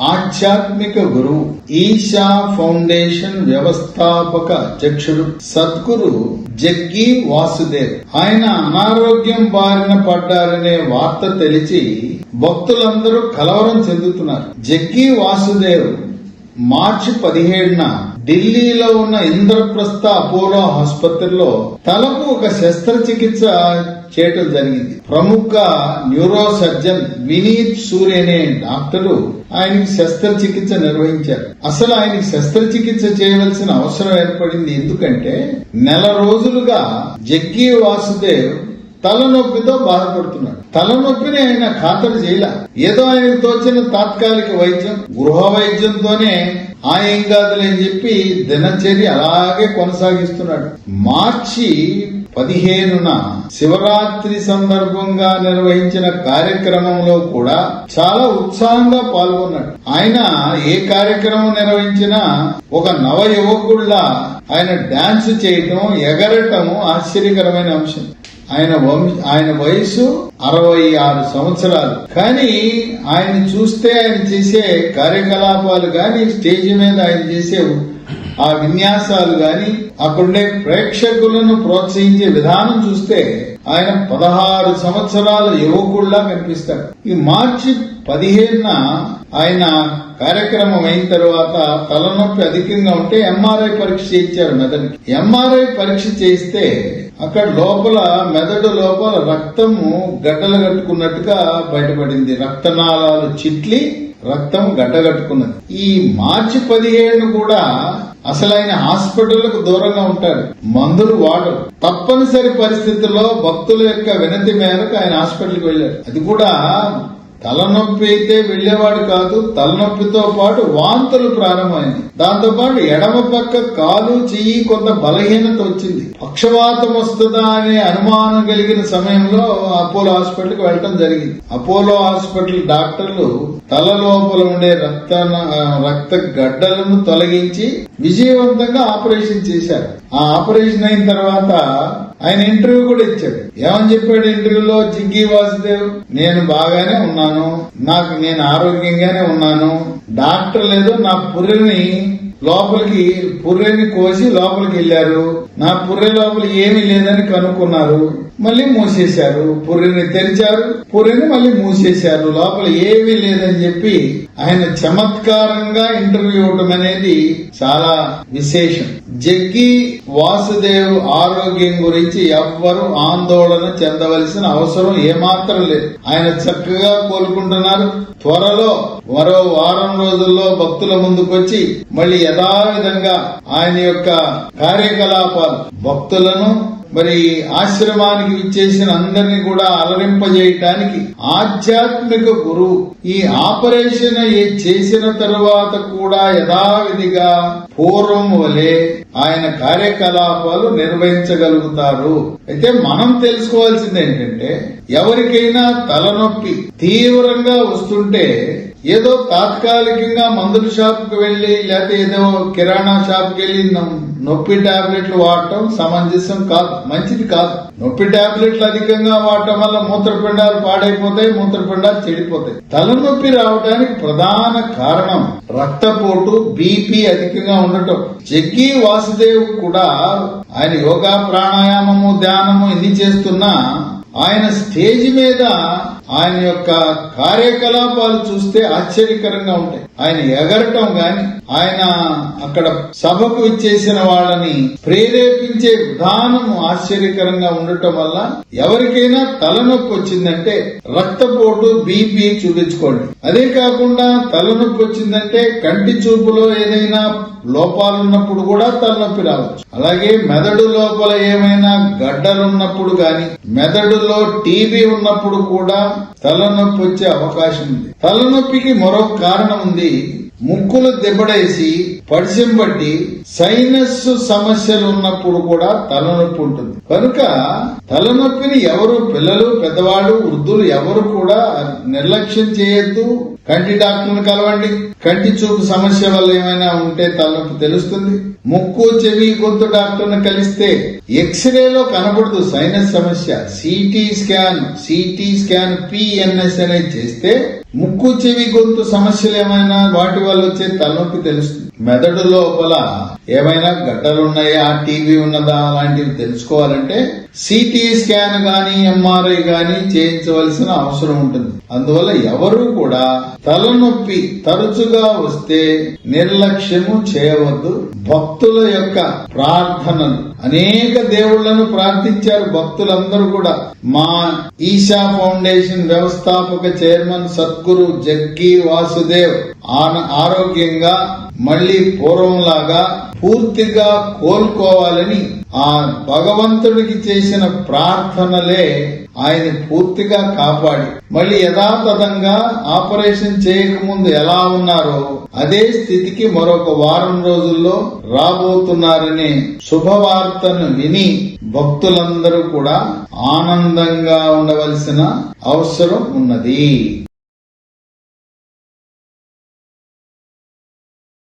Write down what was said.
ఆధ్యాత్మిక గురువు, ఈశా ఫౌండేషన్ వ్యవస్థాపక అధ్యక్షుడు సద్గురు జగ్గీ వాసుదేవ్. ఆయన అనారోగ్యం బారిన పడ్డారనే వార్త తెలిసి భక్తులందరూ కలవరం చెందుతున్నారు. జగ్గీ వాసుదేవ్ మార్చి 17న ఢిల్లీలో ఉన్న ఇంద్రప్రస్థ అపోలో ఆసుపత్రిలో తలకు ఒక శస్త్రచికిత్స చేయటం జరిగింది. ప్రముఖ న్యూరో సర్జన్ వినీత్ సూర్య అనే డాక్టరు ఆయనకి శస్త్రచికిత్స నిర్వహించారు. అసలు ఆయనకి శస్త్రచికిత్స చేయవలసిన అవసరం ఏర్పడింది. ఎందుకంటే నెల రోజులుగా జగ్గీ వాసుదేవ్ తలనొప్పితో బాధపడుతున్నాడు. తలనొప్పిని ఆయన ఖాతరు చేయలే. ఏదో ఆయనకు తోచిన తాత్కాలిక వైద్యం, గృహ వైద్యంతోనే ఏం కాదులని చెప్పి దినచర్య అలాగే కొనసాగిస్తున్నాడు. మార్చి 15న శివరాత్రి సందర్భంగా నిర్వహించిన కార్యక్రమంలో కూడా చాలా ఉత్సాహంగా పాల్గొన్నాడు. ఆయన ఏ కార్యక్రమం నిర్వహించినా ఒక నవ యువకుల్లా ఆయన డాన్స్ చేయటం, ఎగరటం ఆశ్చర్యకరమైన అంశం. ఆయన వయసు 66 సంవత్సరాలు. కానీ ఆయన చూస్తే ఆయన చేసే కార్యకలాపాలు గాని, స్టేజ్ మీద ఆయన చేసే ఆ విన్యాసాలు గాని, అక్కడుండే ప్రేక్షకులను ప్రోత్సహించే విధానం చూస్తే ఆయన 16 సంవత్సరాల యువకుల్లా కనిపిస్తాడు. ఈ మార్చి 15న ఆయన కార్యక్రమం అయిన తర్వాత తలనొప్పి అధికంగా ఉంటే ఎంఆర్ఐ పరీక్ష చేయించారు మెదడుకి. ఎంఆర్ఐ పరీక్ష చేస్తే అక్కడ మెదడు లోపల రక్తము గడ్డలు కట్టుకున్నట్టుగా బయటపడింది. రక్తనాళాలు చిట్లి రక్తం గడ్డగట్టుకున్నది. ఈ మార్చి 17ను కూడా అసలు ఆయన హాస్పిటల్కు దూరంగా ఉంటాడు, మందులు వాడరు. తప్పనిసరి పరిస్థితుల్లో భక్తుల యొక్క వినతి మేరకు ఆయన హాస్పిటల్కి వెళ్లాడు. అది కూడా తలనొప్పి అయితే వెళ్లేవాడు కాదు, తలనొప్పితో పాటు వాంతులు ప్రారంభమైంది. దాంతో పాటు ఎడమ పక్క కాలు, చెయ్యి కొంత బలహీనత వచ్చింది. పక్షవాతం వస్తుందా అనే అనుమానం కలిగిన సమయంలో అపోలో హాస్పిటల్కి వెళ్లడం జరిగింది. అపోలో హాస్పిటల్ డాక్టర్లు తల లోపల ఉండే రక్త గడ్డలను తొలగించి విజయవంతంగా ఆపరేషన్ చేశారు. ఆ ఆపరేషన్ అయిన తర్వాత ఆయన ఇంటర్వ్యూ కూడా ఇచ్చాడు. ఏమని చెప్పాడు ఇంటర్వ్యూలో? జగ్గీ వాసుదేవ్, నేను బాగానే ఉన్నాను, నేను ఆరోగ్యంగానే ఉన్నాను. డాక్టర్ లేదో నా పుర్రెని కోసి లోపలికి వెళ్లారు. నా పుర్రె లోపల ఏమీ లేదని కనుక్కున్నారు. మళ్ళీ మూసేశారు. పుర్రెని తెరిచారు, పుర్రెని మళ్ళీ మూసేశారు. లోపల ఏమీ లేదని చెప్పి ఆయన చమత్కారంగా ఇంటర్వ్యూ ఇవ్వడం అనేది చాలా విశేషం. జగ్గీ వాసుదేవ్ ఆరోగ్యం గురించి ఎవ్వరూ ఆందోళన చెందవలసిన అవసరం ఏమాత్రం లేదు. ఆయన చక్కగా కోలుకుంటున్నారు. త్వరలో మరో వారం రోజుల్లో భక్తుల ముందుకొచ్చి మళ్ళీ యథావిధంగా ఆయన యొక్క కార్యకలాపాలు, భక్తులను మరి ఆశ్రమానికి విచ్చేసిన అందరినీ కూడా అలరింపజేయటానికి ఆధ్యాత్మిక గురువు ఈ ఆపరేషన్ చేసిన తరువాత కూడా యథావిధిగా పూర్వం వలె ఆయన కార్యకలాపాలు నిర్వహించగలుగుతారు. అయితే మనం తెలుసుకోవాల్సింది ఏంటంటే, ఎవరికైనా తలనొప్పి తీవ్రంగా వస్తుంటే ఏదో తాత్కాలికంగా మందుల షాప్కి వెళ్లి లేకపోతే ఏదో కిరాణా షాప్కి వెళ్లి నొప్పి టాబ్లెట్లు వాడటం సమంజసం కాదు, మంచిది కాదు. నొప్పి టాబ్లెట్లు అధికంగా వాడటం వల్ల మూత్రపిండాలు పాడైపోతాయి, మూత్రపిండాలు చెడిపోతాయి. తలనొప్పి రావడానికి ప్రధాన కారణం రక్తపోటు, బీపీ అధికంగా ఉండటం. జగ్గీ వాసుదేవ్ కూడా ఆయన యోగా, ప్రాణాయామము, ధ్యానము ఇన్ని చేస్తున్నా ఆయన స్టేజ్ మీద ఆయన యొక్క కార్యకలాపాలు చూస్తే ఆశ్చర్యకరంగా ఉంటాయి. ఆయన ఎగరటం గాని, ఆయన అక్కడ సభకు ఇచ్చేసిన వాళ్ళని ప్రేరేపించే విధానం ఆశ్చర్యకరంగా ఉండటం వల్ల ఎవరికైనా తలనొప్పి వచ్చిందంటే రక్తపోటు, బీపీ చూపించుకోండి. అదే కాకుండా తలనొప్పి వచ్చిందంటే కంటి చూపులో ఏదైనా లోపాలున్నప్పుడు కూడా తలనొప్పి రావచ్చు. అలాగే మెదడు లోపల ఏమైనా గడ్డలున్నప్పుడు గాని, మెదడులో టీబీ ఉన్నప్పుడు కూడా తలనొప్పి వచ్చే అవకాశం ఉంది. తలనొప్పికి మరో కారణం ఉంది. ముక్కులు దెబ్బడేసి పడిశం బట్టి సైనస్ సమస్యలు ఉన్నప్పుడు కూడా తలనొప్పి ఉంటుంది. కనుక తలనొప్పిని ఎవరు, పిల్లలు, పెద్దవాళ్ళు, వృద్ధులు ఎవరు కూడా నిర్లక్ష్యం చేయొద్దు. కంటి డాక్టర్ని కలవండి. కంటి చూపు సమస్య వల్ల ఏమైనా ఉంటే తలనొప్పి తెలుస్తుంది. ముక్కు, చెవి, గొంతు డాక్టర్ని కలిస్తే ఎక్స్రేలో కనబడదు సైనస్ సమస్య. సిటీ స్కాన్ పిఎన్ఎస్ అనేది చేస్తే ముక్కు, చెవి, గొంతు సమస్యలు ఏమైనా వాటి వల్ల వచ్చే తలనొప్పి తెలుస్తుంది. మెదడు లోపల ఏమైనా గడ్డలున్నాయా, టీబీ ఉన్నదా అలాంటివి తెలుసుకోవాలంటే సిటీ స్కాన్ గాని ఎంఆర్ఐ గాని చేయించవలసిన అవసరం ఉంటుంది. అందువల్ల ఎవరు కూడా తలనొప్పి తరచుగా వస్తే నిర్లక్ష్యము చేయవద్దు. భక్తుల యొక్క ప్రార్థనలు, అనేక దేవుళ్లను ప్రార్థించారు భక్తులందరూ కూడా. మా ఈశా ఫౌండేషన్ వ్యవస్థాపక చైర్మన్ సద్గురు జగ్గి వాసుదేవ్ ఆరోగ్యంగా మళ్లీ పూర్వంలాగా పూర్తిగా కోలుకోవాలని ఆ భగవంతుడికి చేసిన ప్రార్థనలే ఆయన పూర్తిగా కాపాడి మళ్లీ యథాతథంగా ఆపరేషన్ చేయకముందు ఎలా ఉన్నారో అదే స్థితికి మరొక వారం రోజుల్లో రాబోతున్నారనే శుభవార్తను విని భక్తులందరూ కూడా ఆనందంగా ఉండవలసిన అవసరం ఉన్నది.